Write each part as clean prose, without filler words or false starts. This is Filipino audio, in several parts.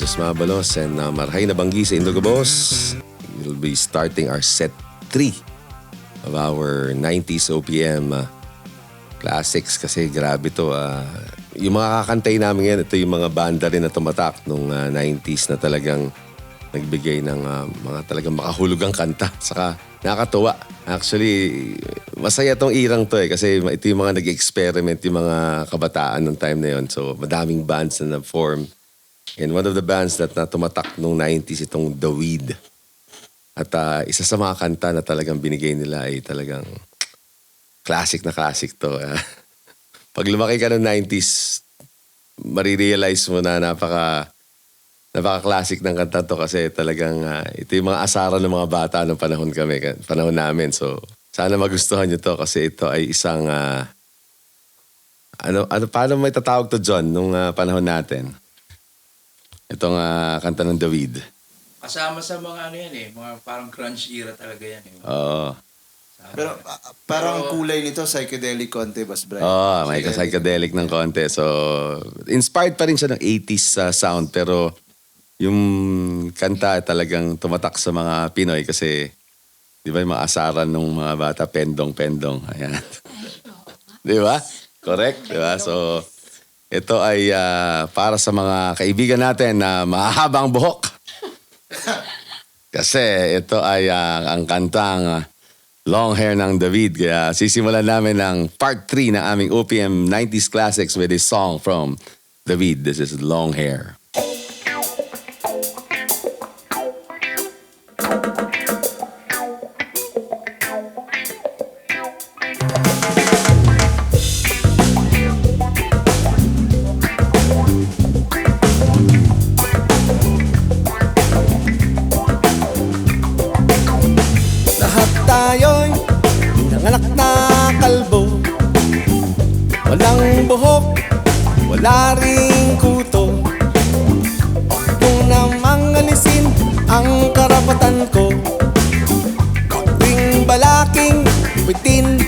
Just Mabalos and Marhay na Banggi sa Indogo Boss. We'll be starting our set 3 of our 90s OPM classics kasi grabe to. Yung mga kakantay namin yan, ito yung mga banda rin na tumatak nung 90s na talagang nagbigay ng mga talagang makahulugang kanta. Saka nakakatuwa. Actually, masaya tong irang to kasi ito yung mga nag-experiment yung mga kabataan nung time na yon. So madaming bands na na-form. And one of the bands that na tumatak nung 90s itong The Weed. At isa sa mga kanta na talagang binigay nila ay talagang classic na classic to. Pag lumaki ka ng 90s, marirealize mo na napaka-classic ng kanta to kasi talagang ito yung mga asaran ng mga bata nung panahon namin. So sana magustuhan nyo to kasi ito ay isang paano may tatawag to, John, nung panahon natin? Itong kanta ng The Weed. Kasama sa mga ano yan mga parang grunge era talaga yan Oo. Pero parang kulay nito, psychedelic konti, Boss Brian. Oo, may ka-psychedelic ng konti. So, inspired pa rin siya ng 80s sound pero yung kanta talagang tumatak sa mga Pinoy kasi di ba yung mga asaran ng mga bata, pendong-pendong. Ayan. Di ba? Correct? Di ba? So, ito ay para sa mga kaibigan natin na mahahabang buhok. Kasi ito ay ang kantang Long Hair ng David. Kaya sisimulan namin ang part 3 ng aming OPM 90s Classics with a song from David. This is Long Hair. Tayo'y nanganak na kalbo, walang buhok, wala ring kuto. Kung namang alisin ang karapatan ko, tuwing balaking bitin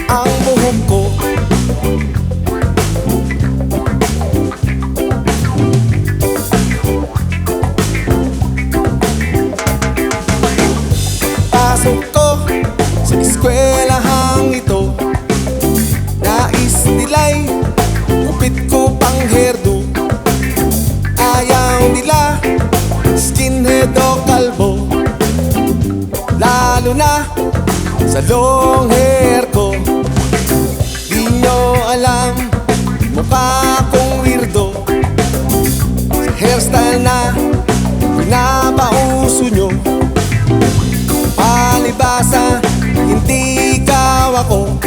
ang buhok ko. Pasok ko sa eskwelahang ito, nais nila'y kupit ko pang hairdo. Ayaw nila skinhead o kalbo, lalo na sa long hair ko. Di nyo alam, mukha kong weirdo sa hairstyle na pinapauso nyo. Palibasa, hindi ikaw ako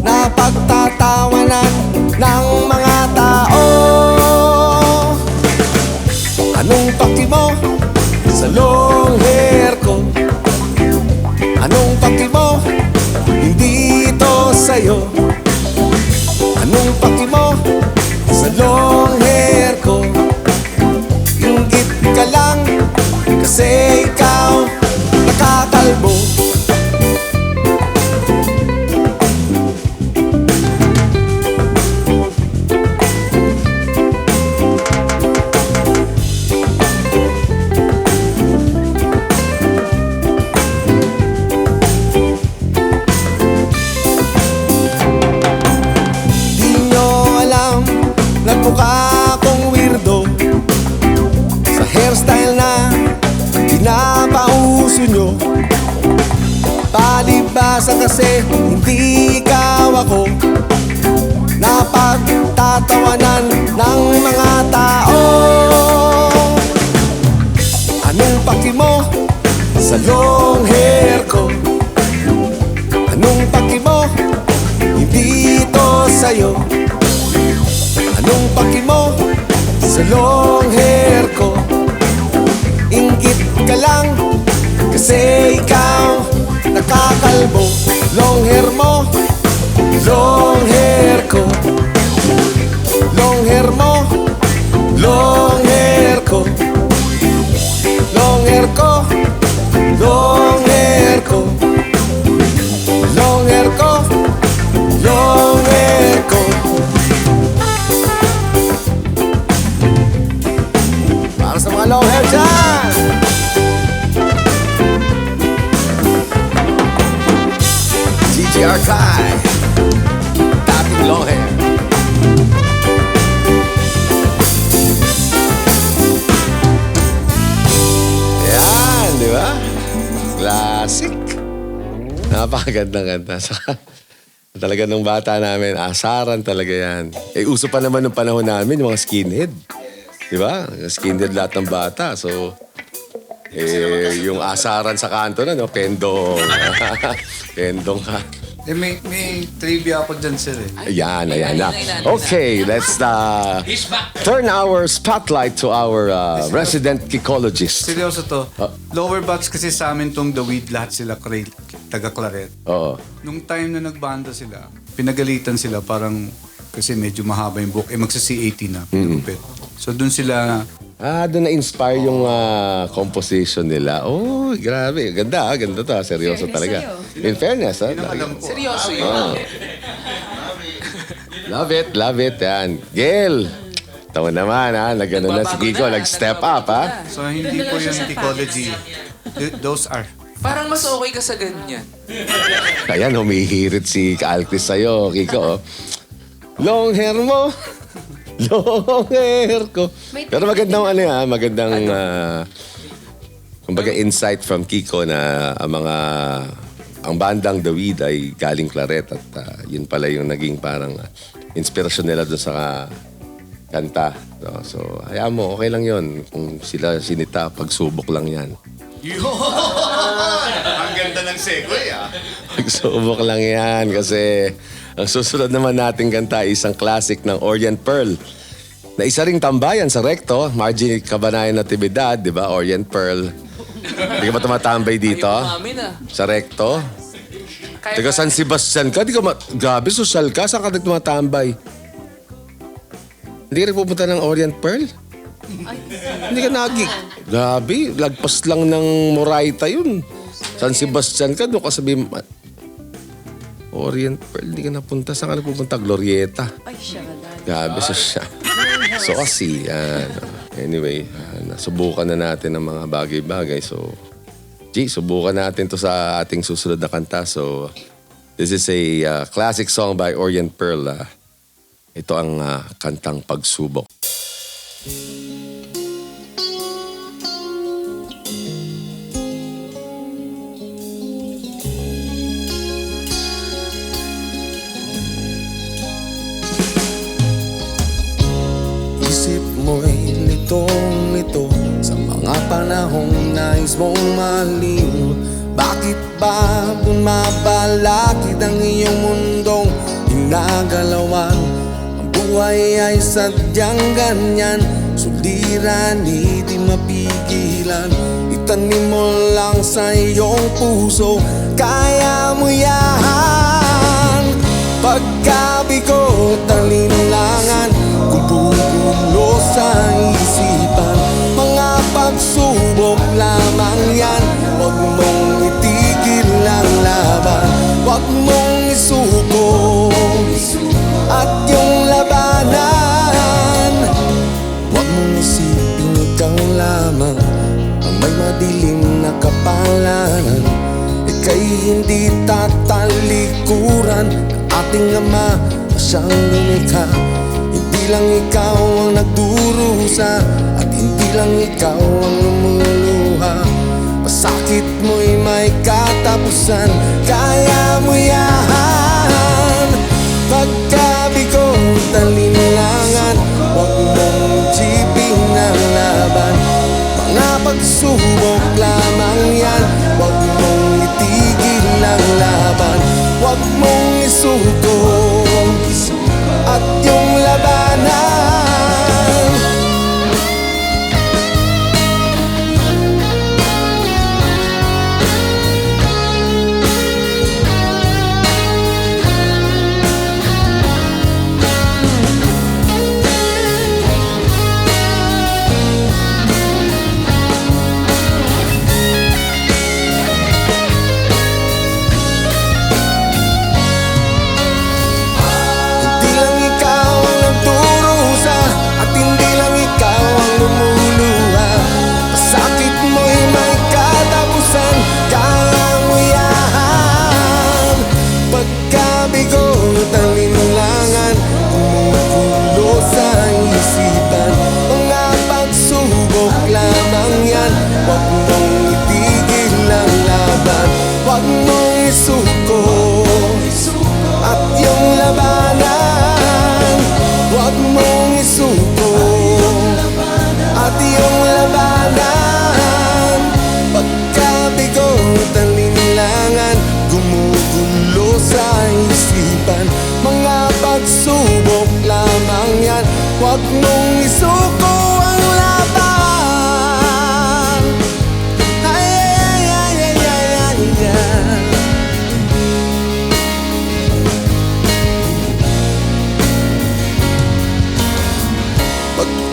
napagtatawanan ng mga tao. Anong paki mo sa long hair ko? Anong paki mo? Hindi ito sa'yo. Anong paki mo sa long hair ko? Inggit ka lang kasi ikaw nakakalbo. Di nyo alam, nagmukha akong weirdo sa hairstyle na pinapauso nyo. Palibasa kasi hindi ikaw ako napagtatawanan ng mga tao. Anong paki mo sa long hair ko? Anong paki mo? Hindi ito sa'yo. Anong paki mo sa long hair ko? Inggit ka lang kasi ikaw nakakalbo. Long hair mo, long hair ko. Long hair mo, long mga long hair dyan. DJ Archive, dating long hair. Yan, di ba? Classic. Napakagandang kanta. Saka, talaga nung bata namin, asaran talaga yan. Eh, uso pa naman nung panahon namin, yung mga skinhead. Di ba? Skinhead lahat ng bata. So, yung asaran sa kanto na, no? Pendong. Pendong ka. May trivia ako dyan, sir. Ayan na. Okay, let's turn our spotlight to our resident ecologist. Seryoso to. Lower box kasi sa amin tong The Weed, lahat sila taga-claret. Oo. Nung time na nagbanda sila, pinagalitan sila parang kasi medyo mahaba yung book. magsa-C80 na. Pinupit. So dun sila... Doon na-inspire yung composition nila. Oh, grabe. Ganda to. Seryoso talaga. In fairness, ha? Seryoso yun. Love it. Yan. Gail! Tawa naman, ha? Nag-ano na si Kiko. Nag-step up, ha? So hindi po yung ecology. Those are... Parang mas okay ka sa ganyan. Ayan, humihirit si Altis sa'yo, Kiko. Oh. Long hair mo. Long hair ko. Pero magandang magandang kumbaga insight from Kiko na ang bandang The Weed ay galing Claret at yun pala yung naging parang inspirasyon nila doon sa kanta. So, hayaan mo, okay lang yun. Kung sila sinita, pagsubok lang yan. Ang ganda ng segue, Pagsubok lang yan kasi ang susunod naman nating kanta ay isang classic ng Orient Pearl na isa ring tambayan sa Recto, Margie Cabanayan Natividad, di ba? Orient Pearl. Hindi ka ba tumatambay dito? Sa Recto? Taga San Sebastian ka? Grabe, social ka. Saan ka tumatambay? Hindi ka rin pupunta ng Orient Pearl? Hindi ka Grabe, lagpas lang ng Moraita yun. San Sebastian ka, doon ka sabihin, Orient Pearl, hindi ka napunta. Saan ka napupunta? Glorieta. Ay, siya ka dahil. Grabe siya. So kasi, anyway, nasubukan na natin ang mga bagay-bagay. So, subukan natin to sa ating susunod na kanta. So, this is a classic song by Orient Pearl. Ito ang kantang Pagsubok. Mo'y litong-lito sa mga panahong nais mong maliw. Bakit ba bumabalakid ang iyong mundong ginagalawan? Ang buhay ay sadyang ganyan, suliran, di mapigilan. Itanim mo lang sa iyong puso, kaya mo yan. Pagkabigot ang linlangan, gumugulo sa isipan. Mga pagsubok lamang yan, huwag mong itigil ang laban. Huwag mong isuko at yung labanan. Huwag mong isipin ikaw lamang ang may madilim na kapalaran. Ika'y hindi tatalikuran ng ating Ama na siyang lumikha. Hindi lang ikaw ang nagdurusa at hindi lang ikaw ang lumuluha. Masakit mo'y may katapusan, kaya mo yan. Pagkabigot ang linlangan, huwag mong jeeping ang laban. Mga pagsubok lamang yan, huwag mong itigil ang laban. Huwag mong isuko at yung labanan.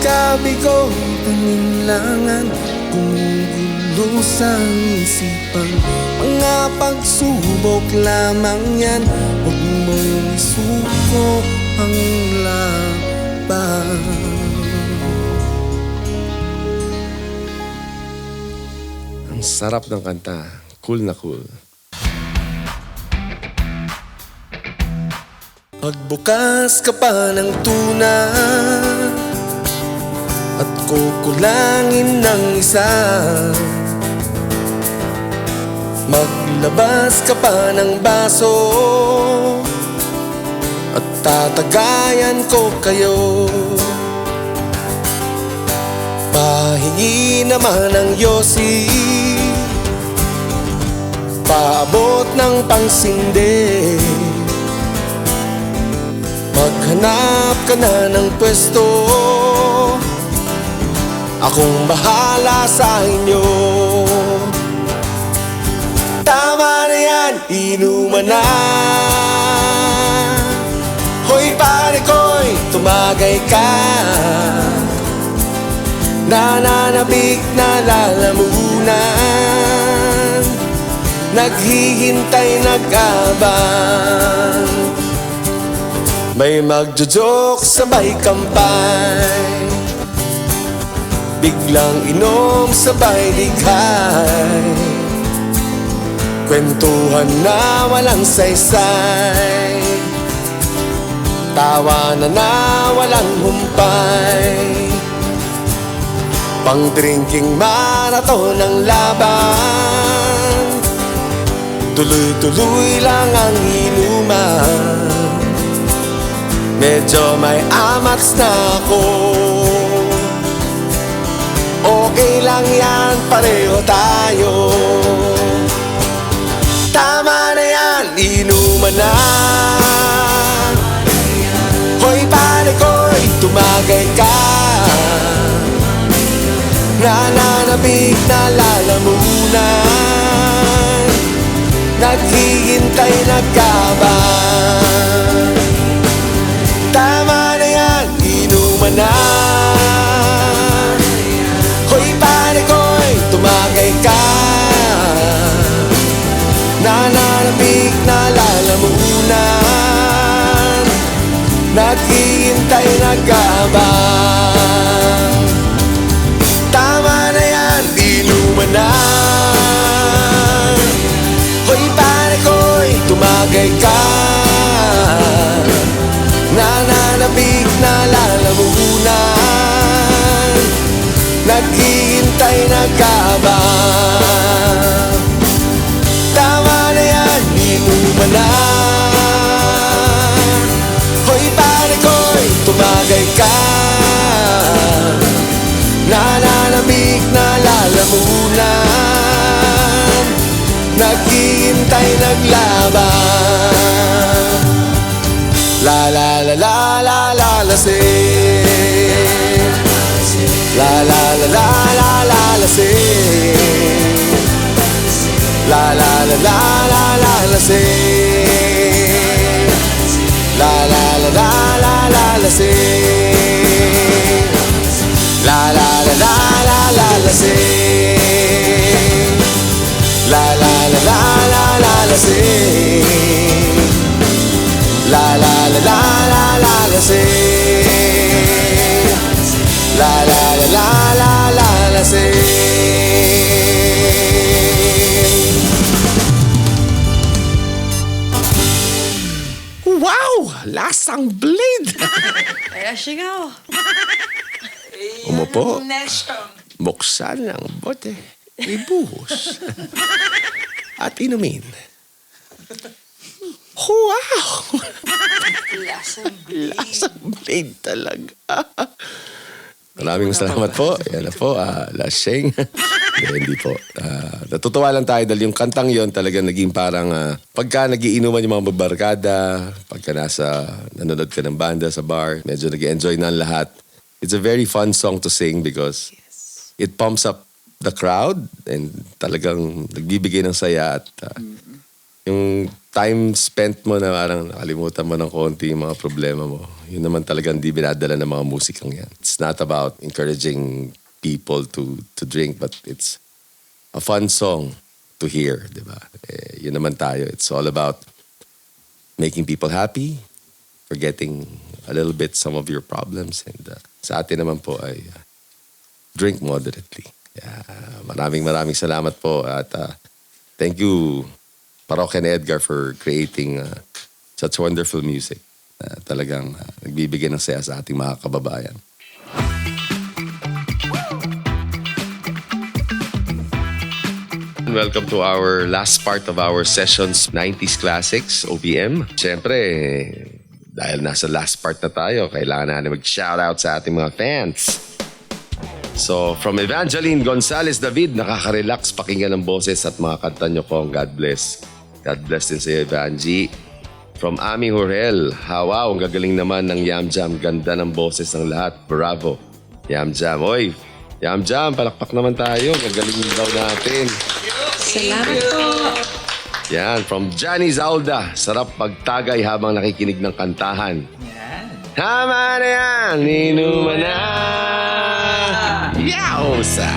Kabigo, paninlangan, gumugulo sa isipan. Mga pagsubok lamang yan, huwag mong isuko ang laban. Ang sarap ng kanta. Cool na cool. Pagbukas ka pa ng tuna at kukulangin ng isa, maglabas ka pa ng baso at tatagayan ko kayo. Pahingi naman ng yosi, paabot ng pangsindi. Maghanap ka na ng pwesto, akong bahala sa inyo. Tama na yan, inuman na. Hoy pare ko'y tumagay ka, nananabik na lalamunan, naghihintay nag-abang. May magjo-joke sabay kampay, biglang inom sabay likhay, kwentuhan na walang saysay, tawanan na walang humpay. Pang-drinking marathon ng laban, tuloy-tuloy lang ang inuman. Medyo may amats na ako, okay lang yan, pareho tayo. Tama na yan, inuman na. Hoy pare ko'y tumagay ka, nananabik na lalamunan, naghihintay nag-abang. Tama na yan, inuman na. Hoy pare ko'y tumagay ka, nananabik na lalamunan, naghihintay nag-abang. Tama na yan, inuman na. Hoy pare ko'y tumagay ka, nananabik na lalamunan, naghihintay nag-abang. Tama na yan, inuman na. Hoy pare ko'y tumagay ka, nananabik na lalamunan, naghihintay naglaban. La la la la la la la say, la la la la la la la say, la la la la la la la say, la la la la la la la say, la la la la la la la say, la la la la la la la say, la la la la la la la say, la la la la la la la say. Wow! Lasang blade! Kaya sigaw. Umupo. Nesyong. Buksan ang bote. Ibuhos. At inumin. Wow! Lasang blade. Lasang blade talaga. Maraming salamat po. Yan na po, Laseng. Hindi po. Natutuwa lang tayo dahil yung kantang yon talaga naging parang pagka nagiinuman yung mga babarkada, pagka nanonood ka ng banda sa bar, medyo nag-enjoy na ang lahat. It's a very fun song to sing because it pumps up the crowd and talagang nagbibigay ng saya at yung time spent mo na parang nakalimutan mo ng konti yung mga problema mo. Yun naman talagang di binadala ng mga musikang yan. It's not about encouraging people to drink, but it's a fun song to hear, di ba? Yun naman tayo. It's all about making people happy, forgetting a little bit some of your problems. And sa atin naman po ay drink moderately. Maraming salamat po at thank you Parokya ni Edgar for creating such wonderful music. Talagang nagbibigay ng saya sa ating mga kababayan. Welcome to our last part of our sessions, 90s Classics, OPM. Siyempre, dahil nasa last part na tayo, kailangan natin mag-shoutout sa ating mga fans. So, from Evangeline Gonzalez David, nakaka-relax pakinggan ng boses at mga kanta nyo kong God bless. God bless din sa iyo, Evangie. From Ami Horel, wow, ang gagaling naman ng Yam Jam. Ganda ng boses ng lahat. Bravo, Yam Jam. Oy, Yam Jam, palakpak naman tayo. Gagaling daw natin. Salamat po. Yan, from Johnny Zalda. Sarap pagtagay habang nakikinig ng kantahan. Yan. Tama na yan, inuman na. Yausa!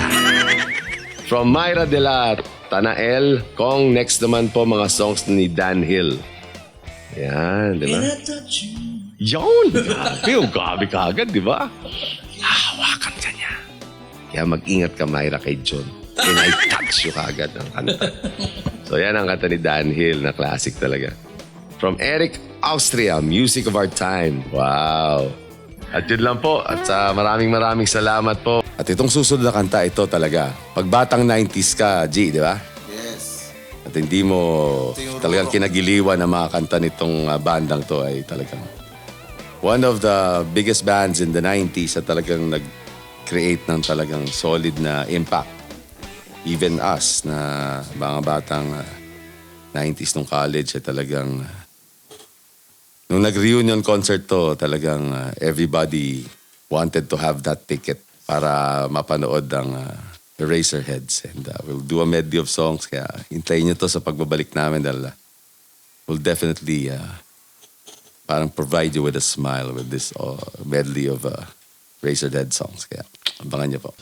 From Myra de la Tanael, Kong, next naman po mga songs ni Dan Hill. Yan, di ba? Yun! Grabe ka agad, di ba? Hawakan ka niya. Kaya mag-ingat ka, Myra, kay John. And I touch you kagad ng kanta. So yan ang kanta ni Dan Hill na classic talaga. From Eric Austria, Music of Our Time. Wow! At yun lang po. At maraming salamat po. At itong susunod na kanta, ito talaga. Pagbatang 90s ka, G, di ba? Yes. At hindi mo talagang kinagiliwan ang mga kanta nitong bandang to ay talagang one of the biggest bands in the 90s at talagang nag-create ng talagang solid na impact. Even us na mga batang 90s nung college ay talagang nung nag-reunion concert to, talagang everybody wanted to have that ticket para mapanood ang Eraserheads. And we'll do a medley of songs. Kaya hintayin nyo to sa pagbabalik namin dahil we'll definitely parang provide you with a smile with this medley of Eraserhead songs. Kaya abangan nyo po.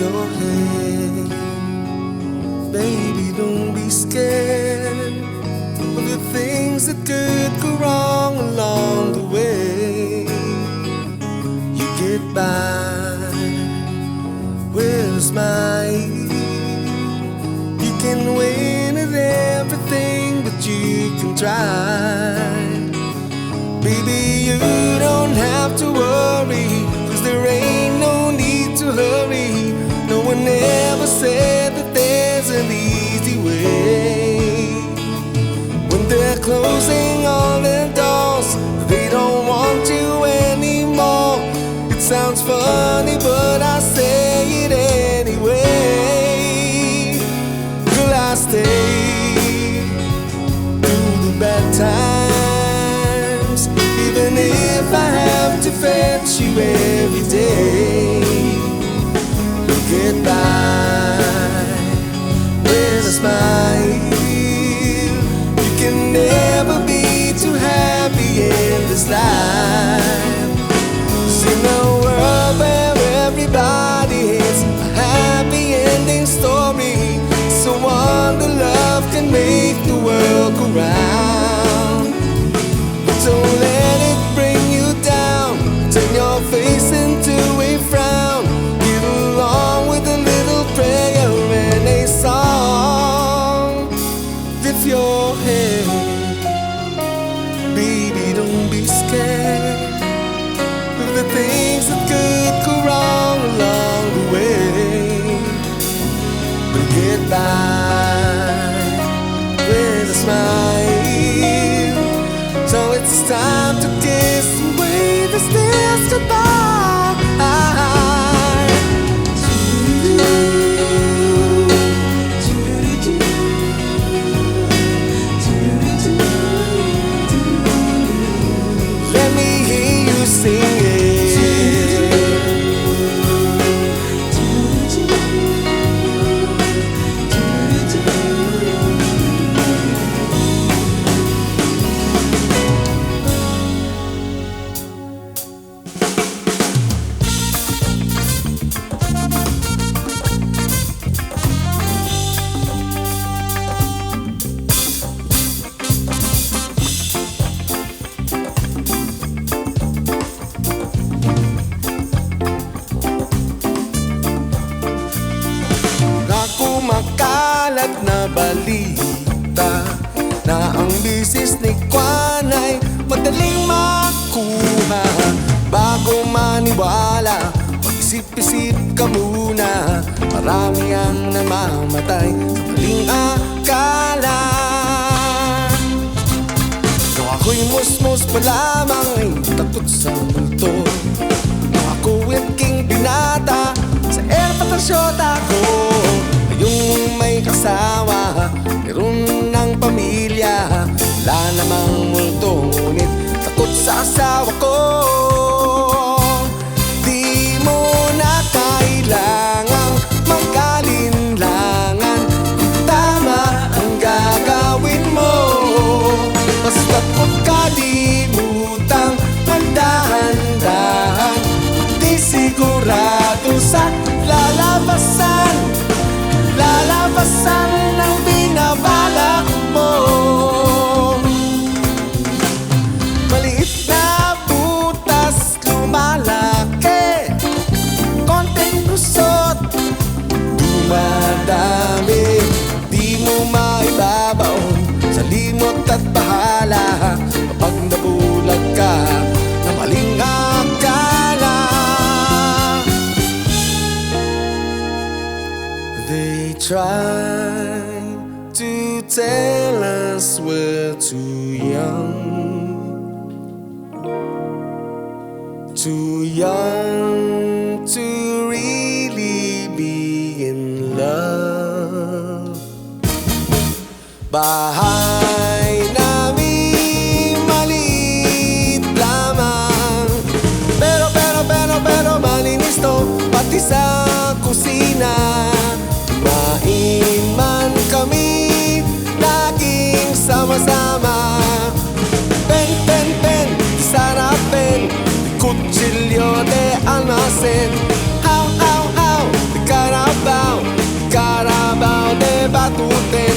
Your hand, baby, don't be scared of the things that could go wrong along the way. You get by with a smile. You can win at everything, but you can try. Baby, you don't have to worry, 'cause there ain't no need to hurry. No one ever said that there's an easy way. When they're closing all their doors, they don't want you anymore. It sounds funny, but I say it anyway. Will I stay through the bad times, even if I have to fetch you every day? Get by with a smile. You can never be too happy in this life. 'Cause in a world where everybody hates a happy ending story, someone to love can make the world go round. But don't let it bring you down. Turn your face into a frown. With a little prayer and a song. Lift your head, baby, don't be scared of the things that could go wrong along the way. But get by with a smile. So it's time to kiss and wave this dance goodbye. makuha. Bago maniwala, mag-isip-isip ka muna. Marami ang namamatay sa maling akala. Nung ako'y musmus pa lamang ay takot sa multo. Nung ako'y king binata sa airpatasyon ako. Ngayong may kasawa, meron ng pamilya. Wala namang multo, ngunit takot sa asawa ko. Di mo na kailangang mag-alinlangan. Tama ang gagawin mo. Basta't huwag kalimutang magdahan-dahan. Di sigurado sa lalabasan ng binabalak mo. Maliit na butas lumalaki, konting kusot dumadami. Di mo maibabaon sa limot at bahala kapag nabulag ka na maling akala. They try to tell us we're too young to really be in love. Bahay namin maliit lamang, pero malinis to pati sa kusina. Kumain man kami, laging sama-sama. Pen, sarapin, kutsilyo de almacen. How, di Carabao de batuten.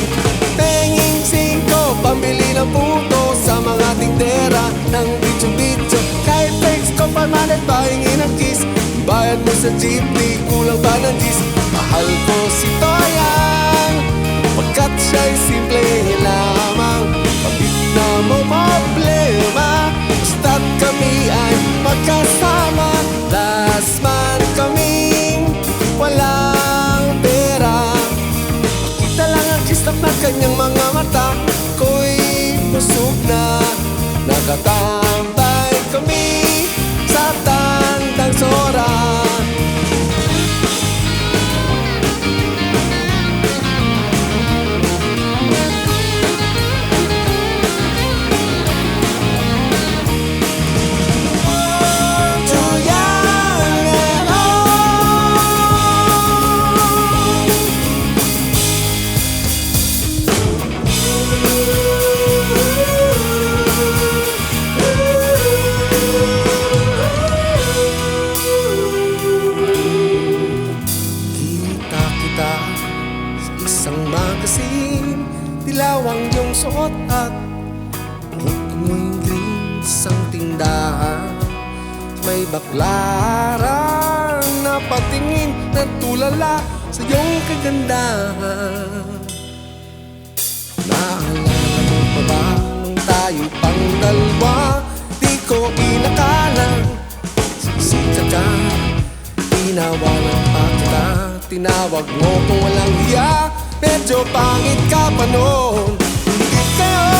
Penging 5, pambili ng puto sa mga tindera ng bitso-bitso. Kahit fakes ko pa malit pa hingin ang kiss. Bayad mo sa jeepney, kulang ba ng gis? Mahal ko si Toyang pagkat siya'y simple lamang. Kapit na mo problema, basta't kami ay magkasama. Last man kaming walang pera. Makita lang ang kislap na kanyang mga mata. Ko'y busog na, nakatambay kami sa tandang sora. Isang magasin, dilaw ang iyong suot at buhok mo'y green. Isang tindahan, may baklaran na patingin na tulala sa iyong kagandahan. Naalala mo pa ba nung tayo'y pang dalawa? Di ko inakalang sisika ka, tinawalan pa kita. Tinawag mo kung walang hiya, medyo pangit ka pa noon. Hindi kayo.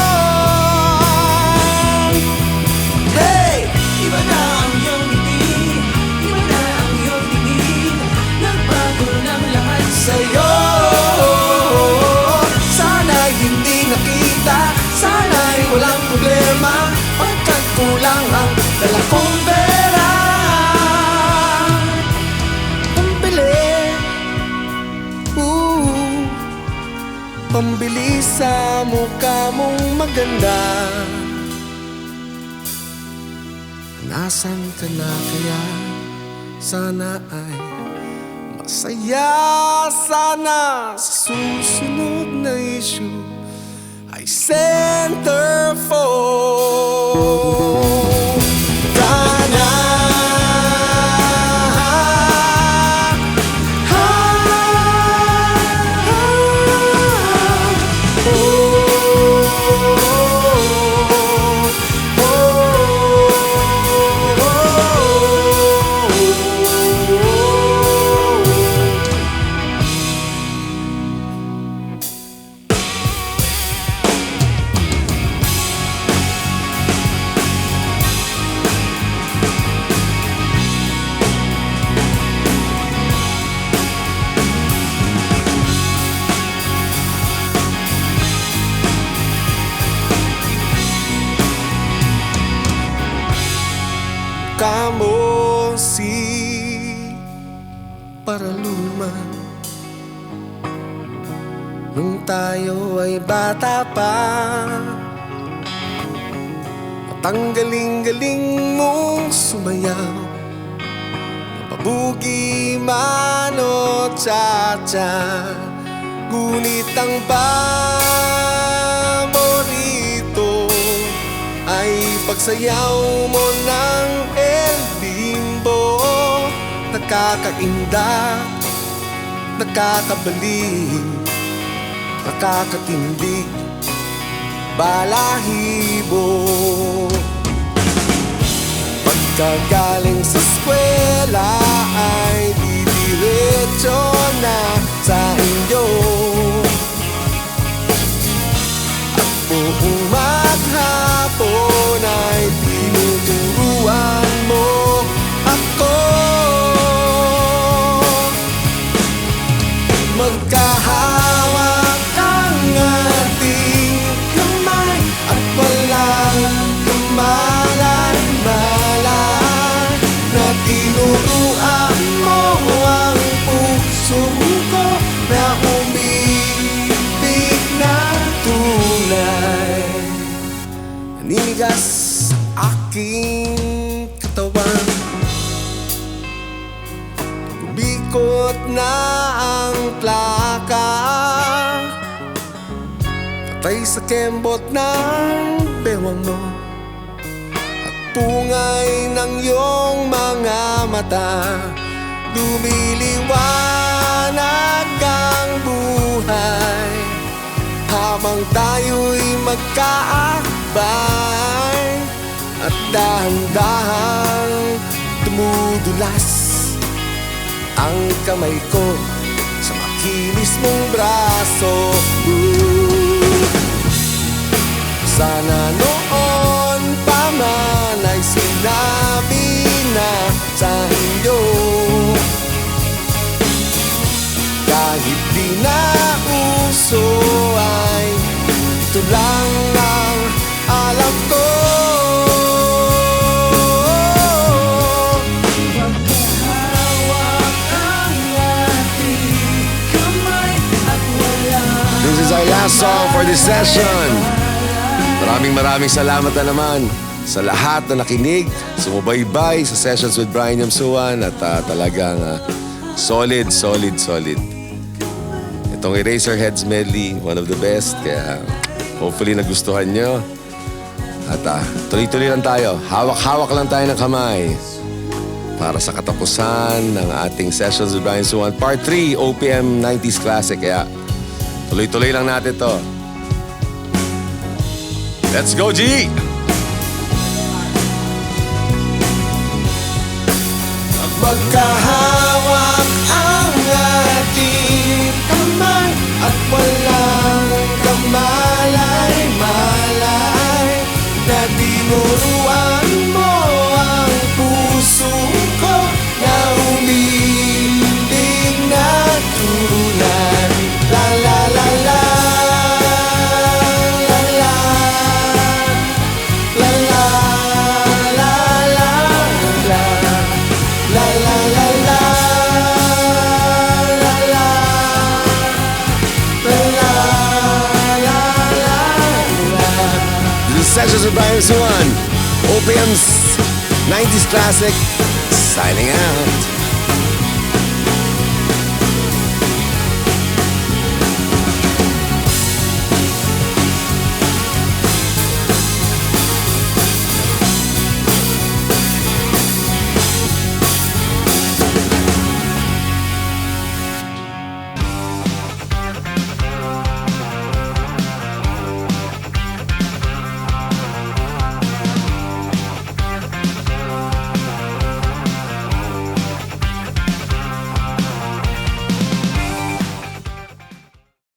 Hey! Iba na ang iyong ngiti, iba na ang iyong tingin. Nagbago ng lahat Sa'yo sana'y hindi nakita, sana'y walang problema, pagkat kulang ang dala kong pera. Pambili sa mukha mong maganda. Nasaan ka na kaya? Sana ay masaya. Sana sa susunod na issue ay centerfold ka na. kamo si Paraluman. Nung tayo ay bata pa, at ang galing-galing mong sumayaw, mapabugi man o cha-cha. Ngunit ang paborito ay pagsayaw mo ng El Bimbo. Nakakainda, nakakabalik, nakakatindig, balahibo. Pagkagaling sa eskwela ay didiretso na sa inyo, at buong maghapon ay tinuturuan mo ako. Magkahawak ang ating kamay at walang kamalan-malan, na tinuruan mo ang puso ko na umibig na tunay. Naninigas aking katawan, bikot na ang plaka, patay sa kembot ng bewang mo, at tungay ng iyong mga mata. Lumiliwanag ang buhay habang tayo'y magkaakbay, at dahan-dahang dumudulas ang kamay ko sa makinis mong braso. Sana noon pa man ay sinabi na sa inyo, kahit di na uso ay ito lang ang alam ko. This is our last song for this session. Maraming salamat na naman sa lahat na nakinig, sumubaybay sa Sessions with Brian Yamsuan, at talagang solid. Itong Eraserheads medley, one of the best, kaya hopefully nagustuhan nyo. At tuloy-tuloy lang tayo, hawak-hawak lang tayo ng kamay para sa katapusan ng ating Sessions with Brian Yamsuan Part 3 OPM 90s Classic. Kaya tuloy-tuloy lang natin to. Let's go, G! Magkahawak ang ating kamay at walang kamalay-malay, na tinuruan mo ang puso ko na umiibig na tunay. La la la la. Sessions with Brian Yamsuan, OPM's 90s Classic, signing out.